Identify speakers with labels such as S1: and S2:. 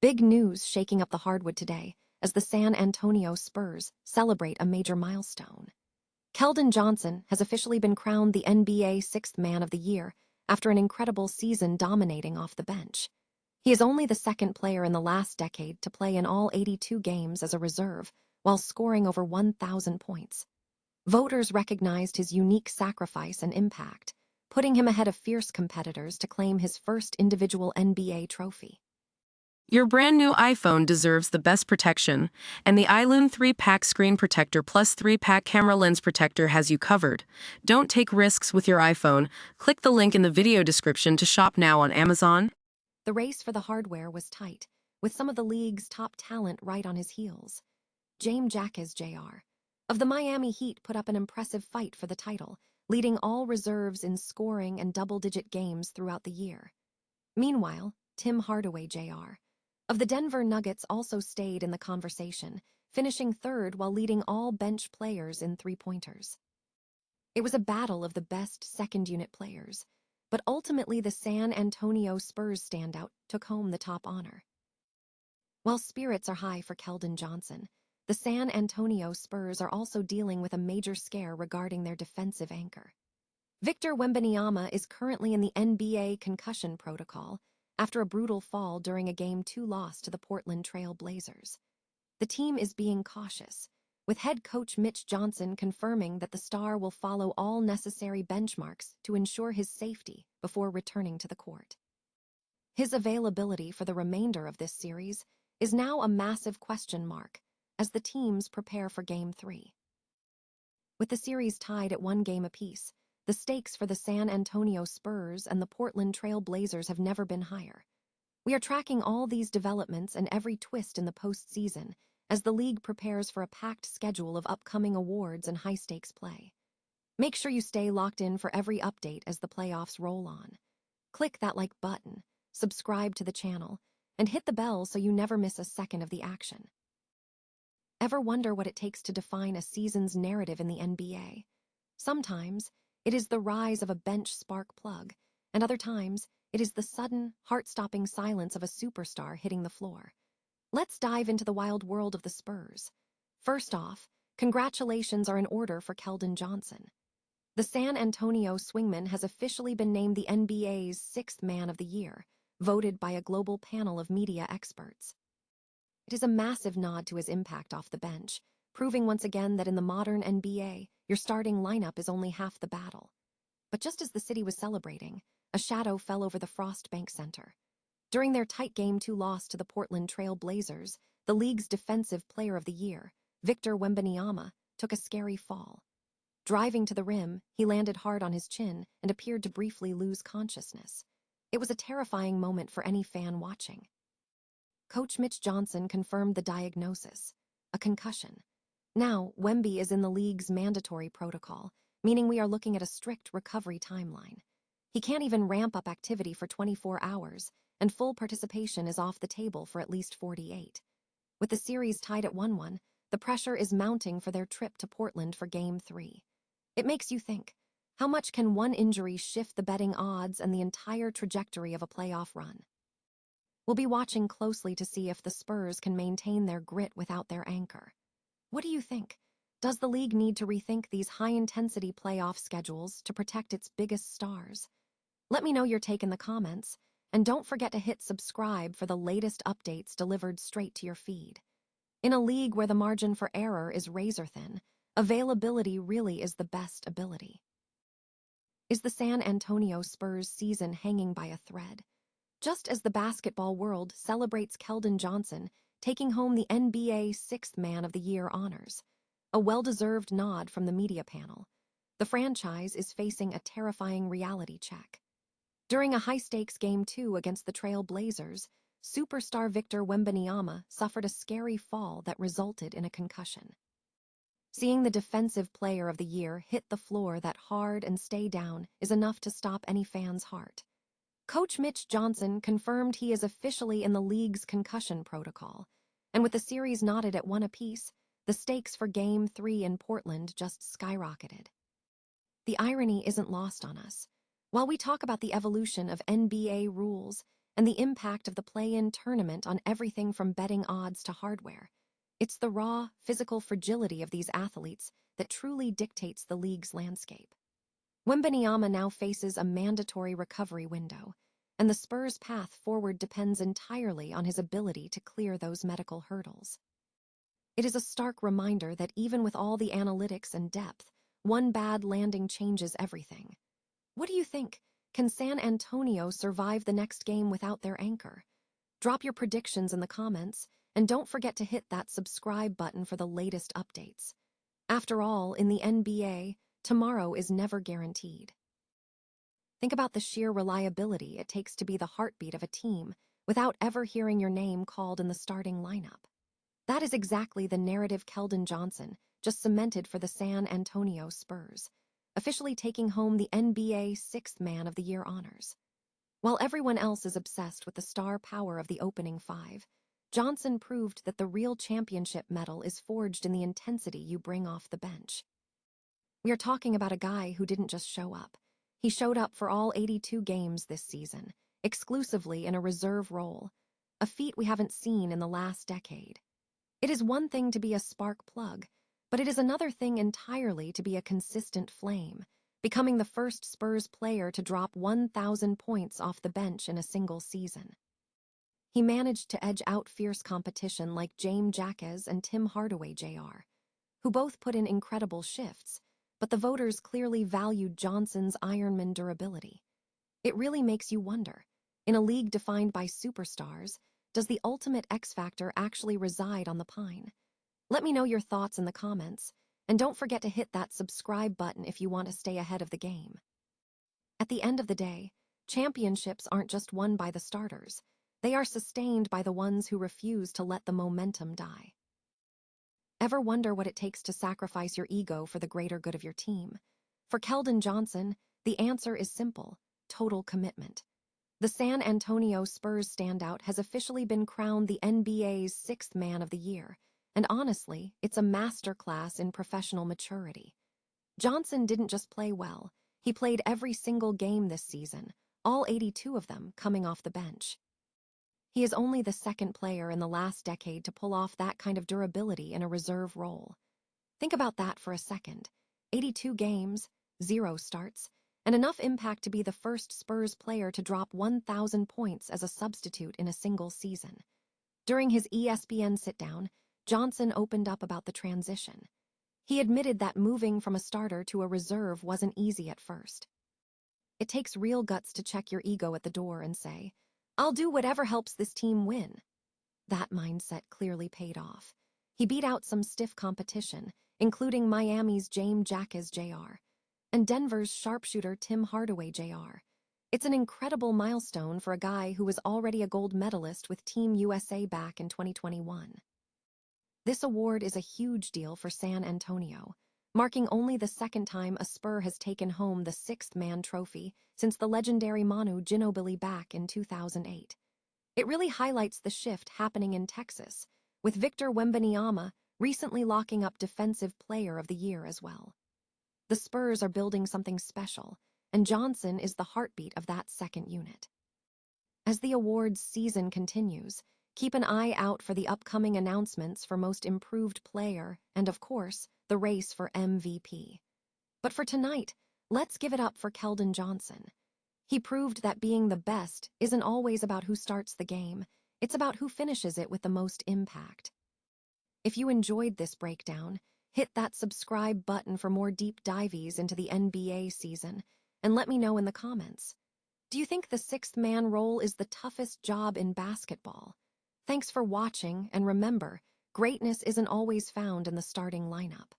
S1: Big news shaking up the hardwood today as the San Antonio Spurs celebrate a major milestone. Keldon Johnson has officially been crowned the NBA Sixth Man of the Year after an incredible season dominating off the bench. He is only the second player in the last decade to play in all 82 games as a reserve while scoring over 1,000 points. Voters recognized his unique sacrifice and impact, putting him ahead of fierce competitors to claim his first individual NBA trophy.
S2: Your brand new iPhone deserves the best protection, and the iLume 3-Pack Screen Protector Plus 3-Pack Camera Lens Protector has you covered. Don't take risks with your iPhone. Click the link in the video description to shop now on Amazon.
S1: The race for the hardware was tight, with some of the league's top talent right on his heels. Jaime Jaquez Jr. of the Miami Heat put up an impressive fight for the title, leading all reserves in scoring and double-digit games throughout the year. Meanwhile, Tim Hardaway Jr. of the Denver Nuggets also stayed in the conversation, finishing third while leading all bench players in three-pointers. It was a battle of the best second-unit players, but ultimately the San Antonio Spurs standout took home the top honor. While spirits are high for Keldon Johnson, the San Antonio Spurs are also dealing with a major scare regarding their defensive anchor. Victor Wembanyama is currently in the NBA concussion protocol after a brutal fall during a Game 2 loss to the Portland Trail Blazers. The team is being cautious, with head coach Mitch Johnson confirming that the star will follow all necessary benchmarks to ensure his safety before returning to the court. His availability for the remainder of this series is now a massive question mark as the teams prepare for Game 3. With the series tied at 1 game apiece, the stakes for the San Antonio Spurs and the Portland Trail Blazers have never been higher. We are tracking all these developments and every twist in the postseason as the league prepares for a packed schedule of upcoming awards and high-stakes play. Make sure you stay locked in for every update as the playoffs roll on. Click that like button, subscribe to the channel, and hit the bell so you never miss a second of the action. Ever wonder what it takes to define a season's narrative in the NBA? Sometimes it is the rise of a bench spark plug, and other times it is the sudden, heart-stopping silence of a superstar hitting the floor. Let's dive into the wild world of the Spurs. First off, congratulations are in order for Keldon Johnson. The San Antonio swingman has officially been named the NBA's Sixth Man of the Year, voted by a global panel of media experts. It is a massive nod to his impact off the bench, proving once again that in the modern NBA, your starting lineup is only half the battle. But just as the city was celebrating, a shadow fell over the Frost Bank Center. During their tight Game 2 loss to the Portland Trail Blazers, the league's Defensive Player of the Year, Victor Wembanyama, took a scary fall. Driving to the rim, he landed hard on his chin and appeared to briefly lose consciousness. It was a terrifying moment for any fan watching. Coach Mitch Johnson confirmed the diagnosis, a concussion. Now, Wemby is in the league's mandatory protocol, meaning we are looking at a strict recovery timeline. He can't even ramp up activity for 24 hours, and full participation is off the table for at least 48. With the series tied at 1-1, the pressure is mounting for their trip to Portland for Game 3. It makes you think, how much can one injury shift the betting odds and the entire trajectory of a playoff run? We'll be watching closely to see if the Spurs can maintain their grit without their anchor. What do you think? Does the league need to rethink these high-intensity playoff schedules to protect its biggest stars? Let me know your take in the comments, and don't forget to hit subscribe for the latest updates delivered straight to your feed. In a league where the margin for error is razor-thin, availability really is the best ability. Is the San Antonio Spurs season hanging by a thread? Just as the basketball world celebrates Keldon Johnson taking home the NBA Sixth Man of the Year honors, a well-deserved nod from the media panel, the franchise is facing a terrifying reality check. During a high-stakes Game 2 against the Trail Blazers, superstar Victor Wembanyama suffered a scary fall that resulted in a concussion. Seeing the Defensive Player of the Year hit the floor that hard and stay down is enough to stop any fan's heart. Coach Mitch Johnson confirmed he is officially in the league's concussion protocol, and with the series knotted at 1 apiece, the stakes for Game 3 in Portland just skyrocketed. The irony isn't lost on us. While we talk about the evolution of NBA rules, and the impact of the play-in tournament on everything from betting odds to hardware. It's the raw, physical fragility of these athletes that truly dictates the league's landscape. Wembanyama now faces a mandatory recovery window, and the Spurs' path forward depends entirely on his ability to clear those medical hurdles. It is a stark reminder that even with all the analytics and depth, one bad landing changes everything. What do you think? Can San Antonio survive the next game without their anchor? Drop your predictions in the comments, and don't forget to hit that subscribe button for the latest updates. After all, in the NBA, tomorrow is never guaranteed. Think about the sheer reliability it takes to be the heartbeat of a team without ever hearing your name called in the starting lineup. That is exactly the narrative Keldon Johnson just cemented for the San Antonio Spurs, officially taking home the NBA Sixth Man of the Year honors. While everyone else is obsessed with the star power of the opening five, Johnson proved that the real championship medal is forged in the intensity you bring off the bench. We are talking about a guy who didn't just show up. He showed up for all 82 games this season, exclusively in a reserve role, a feat we haven't seen in the last decade. It is one thing to be a spark plug, but it is another thing entirely to be a consistent flame, becoming the first Spurs player to drop 1,000 points off the bench in a single season. He managed to edge out fierce competition like Jaime Jaquez and Tim Hardaway Jr., who both put in incredible shifts, but the voters clearly valued Johnson's Ironman durability. It really makes you wonder, in a league defined by superstars, does the ultimate X factor actually reside on the pine? Let me know your thoughts in the comments, and don't forget to hit that subscribe button if you want to stay ahead of the game. At the end of the day, championships aren't just won by the starters. They are sustained by the ones who refuse to let the momentum die. Ever wonder what it takes to sacrifice your ego for the greater good of your team? For Keldon Johnson, the answer is simple: total commitment. The San Antonio Spurs standout has officially been crowned the NBA's Sixth Man of the Year, and honestly, it's a masterclass in professional maturity. Johnson didn't just play well, he played every single game this season, all 82 of them coming off the bench. He is only the second player in the last decade to pull off that kind of durability in a reserve role. Think about that for a second. 82 games, 0 starts, and enough impact to be the first Spurs player to drop 1,000 points as a substitute in a single season. During his ESPN sit-down, Johnson opened up about the transition. He admitted that moving from a starter to a reserve wasn't easy at first. It takes real guts to check your ego at the door and say, "I'll do whatever helps this team win." That mindset clearly paid off. He beat out some stiff competition, including Miami's Jaime Jaquez Jr. and Denver's sharpshooter Tim Hardaway Jr. It's an incredible milestone for a guy who was already a gold medalist with Team USA back in 2021. This award is a huge deal for San Antonio, marking only the second time a Spur has taken home the Sixth Man trophy since the legendary Manu Ginobili back in 2008. It really highlights the shift happening in Texas, with Victor Wembanyama recently locking up Defensive Player of the Year as well. The Spurs are building something special, and Johnson is the heartbeat of that second unit. As the awards season continues, keep an eye out for the upcoming announcements for Most Improved Player and, of course, the race for MVP. But for tonight, let's give it up for Keldon Johnson. He proved that being the best isn't always about who starts the game, it's about who finishes it with the most impact. If you enjoyed this breakdown, hit that subscribe button for more deep dives into the NBA season, and let me know in the comments. Do you think the sixth man role is the toughest job in basketball? Thanks for watching, and remember, greatness isn't always found in the starting lineup.